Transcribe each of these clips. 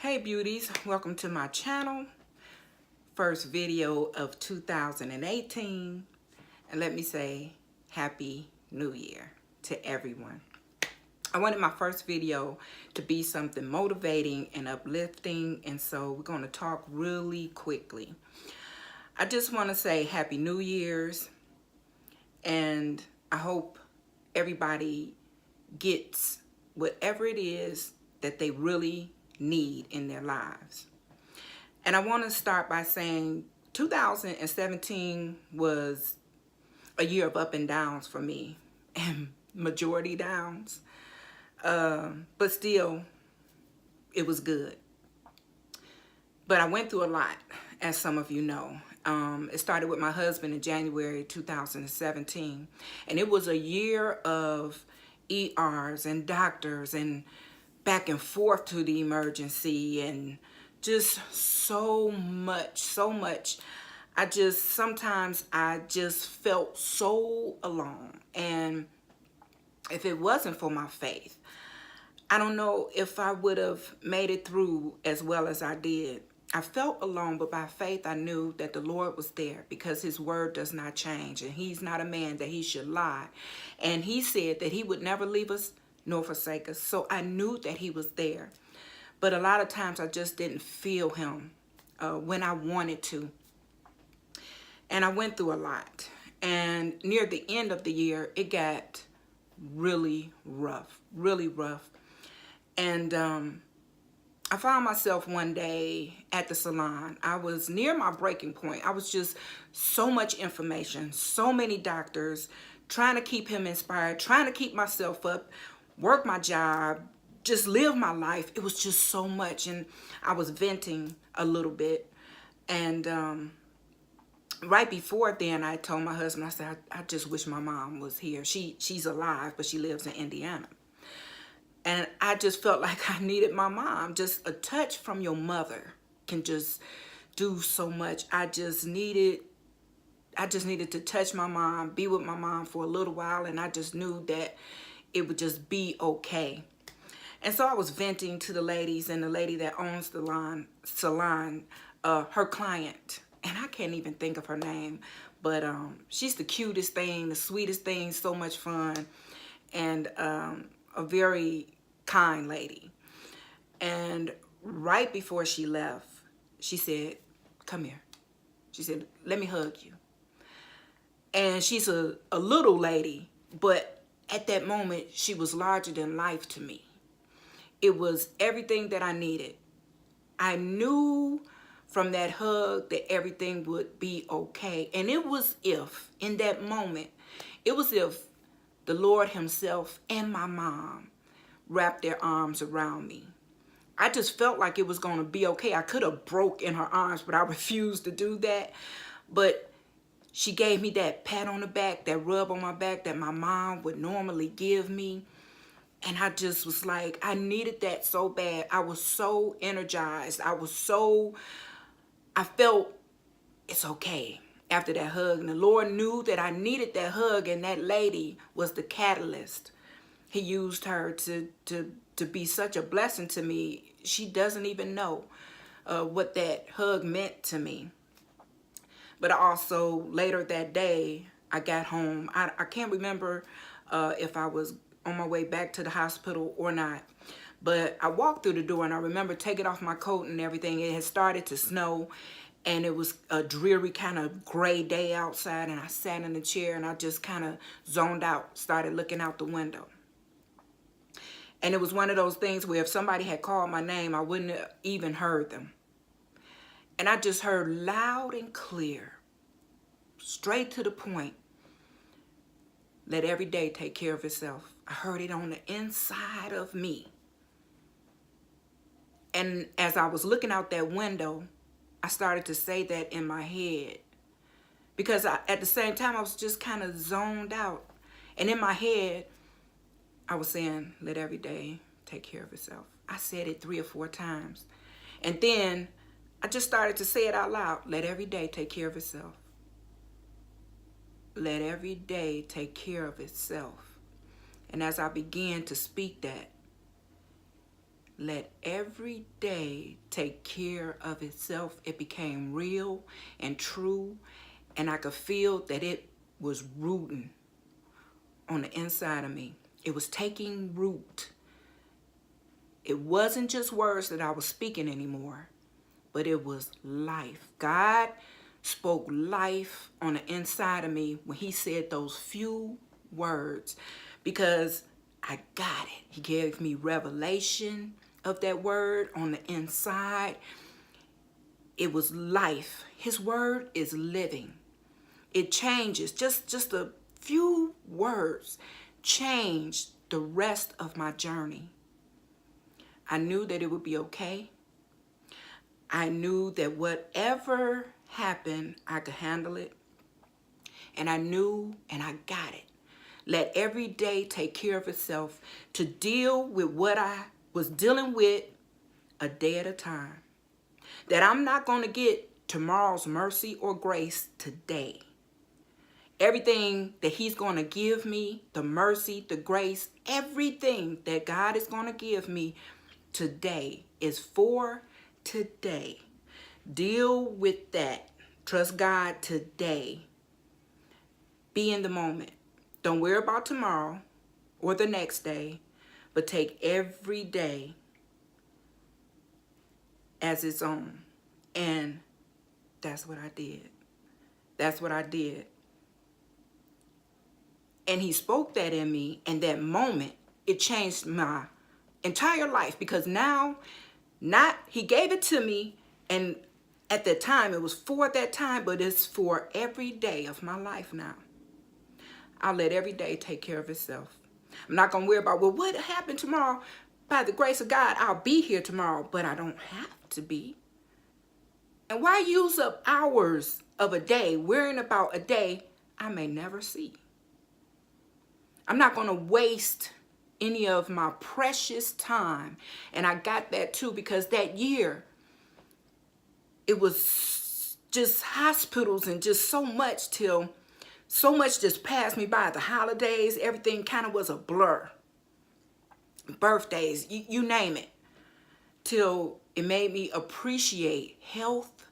Hey beauties, welcome to my channel. First video of 2018. And let me say Happy New Year to everyone. I wanted my first video to be something motivating and uplifting, and so we're going to talk really quickly. I just want to say Happy New Year's, and I hope everybody gets whatever it is that they really need in their lives. And I want to start by saying 2017 was a year of up and downs for me, and majority downs, but still it was good. But I went through a lot, as some of you know. It started with my husband in January 2017, and it was a year of ERs and doctors and back and forth to the emergency and just so much. Sometimes I just felt so alone. And if it wasn't for my faith, I don't know if I would have made it through as well as I did. I felt alone, but by faith I knew that the Lord was there, because his word does not change, and he's not a man that he should lie. And he said that he would never leave us nor forsake us. So I knew that he was there. But a lot of times I just didn't feel him when I wanted to. And I went through a lot. And near the end of the year, it got really rough. And I found myself one day at the salon. I was near my breaking point. I was just so much information, so many doctors, trying to keep him inspired, trying to keep myself up, work my job, just live my life. It was just so much, and I was venting a little bit. And right before then, I told my husband, I said, I just wish my mom was here. She's alive, but she lives in Indiana. And I just felt like I needed my mom. Just a touch from your mother can just do so much. I just needed to touch my mom, be with my mom for a little while, and I just knew that it would just be okay. And so I was venting to the ladies, and the lady that owns the salon, her client, and I can't even think of her name, but she's the cutest thing, the sweetest thing, so much fun, and a very kind lady. And right before she left, she said, "Come here." She said, "Let me hug you." And she's a little lady, but at that moment, she was larger than life to me. It was everything that I needed. I knew from that hug that everything would be okay. And it was in that moment, it was if the Lord himself and my mom wrapped their arms around me. I just felt like it was going to be okay. I could have broke in her arms, but I refused to do that. But she gave me that pat on the back, that rub on my back that my mom would normally give me. And I just was like, I needed that so bad. I was so energized. I felt it's okay after that hug. And the Lord knew that I needed that hug, and that lady was the catalyst. He used her to be such a blessing to me. She doesn't even know what that hug meant to me. But also later that day, I got home. I can't remember if I was on my way back to the hospital or not. But I walked through the door, and I remember taking off my coat and everything. It had started to snow, and it was a dreary kind of gray day outside. And I sat in the chair, and I just kind of zoned out, started looking out the window. And it was one of those things where if somebody had called my name, I wouldn't have even heard them. And I just heard loud and clear, straight to the point, let every day take care of itself. I heard it on the inside of me. And as I was looking out that window, I started to say that in my head. Because at the same time, I was just kind of zoned out. And in my head, I was saying, let every day take care of itself. I said it 3 or 4 times. And then I just started to say it out loud. Let every day take care of itself. Let every day take care of itself. And as I began to speak that, let every day take care of itself. It became real and true, and I could feel that it was rooting on the inside of me. It was taking root. It wasn't just words that I was speaking anymore, but it was life. God spoke life on the inside of me when he said those few words, because I got it. He gave me revelation of that word on the inside. It was life. His word is living. It changes. Just a few words changed the rest of my journey. I knew that it would be okay. I knew that whatever happened, I could handle it. And I knew and I got it. Let every day take care of itself, to deal with what I was dealing with a day at a time. That I'm not going to get tomorrow's mercy or grace today. Everything that he's going to give me, the mercy, the grace, everything that God is going to give me today is for today. Deal with that. Trust God today. Be in the moment. Don't worry about tomorrow or the next day, but take every day as its own. And that's what I did. That's what I did. And he spoke that in me, and that moment, it changed my entire life, because now, he gave it to me, and at that time, it was for that time, but it's for every day of my life now. I'll let every day take care of itself. I'm not going to worry about, well, what happened tomorrow? By the grace of God, I'll be here tomorrow, but I don't have to be. And why use up hours of a day worrying about a day I may never see? I'm not going to waste any of my precious time. And I got that too, because that year, it was just hospitals and just so much just passed me by. The holidays, everything kind of was a blur. Birthdays, you name it. Till it made me appreciate health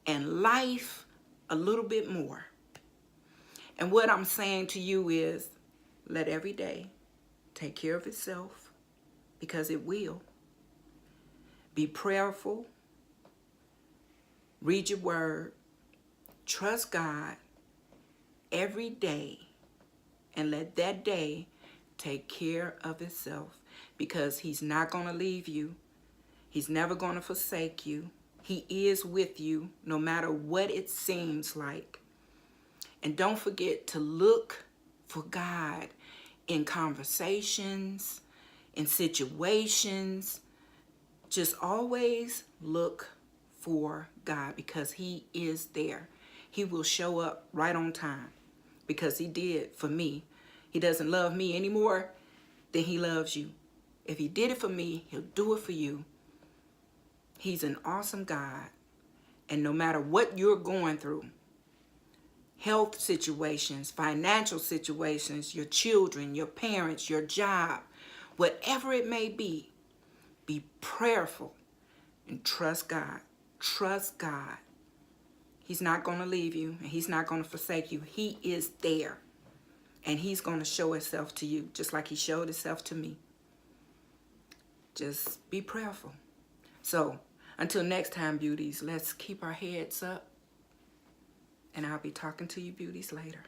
and life a little bit more. And what I'm saying to you is, let every day take care of itself, because it will. Be prayerful. Read your word. Trust God every day, and let that day take care of itself, because he's not going to leave you. He's never going to forsake you. He is with you no matter what it seems like. And don't forget to look for God in conversations, in situations. Just always look for God, because he is there. He will show up right on time, because he did for me. He doesn't love me anymore than he loves you. If he did it for me, he'll do it for you. He's an awesome God. And no matter what you're going through, health situations, financial situations, your children, your parents, your job, whatever it may be prayerful and trust God. Trust God. He's not going to leave you, and he's not going to forsake you. He is there, and he's going to show himself to you just like he showed himself to me. Just be prayerful. So until next time, beauties, let's keep our heads up, and I'll be talking to you beauties later.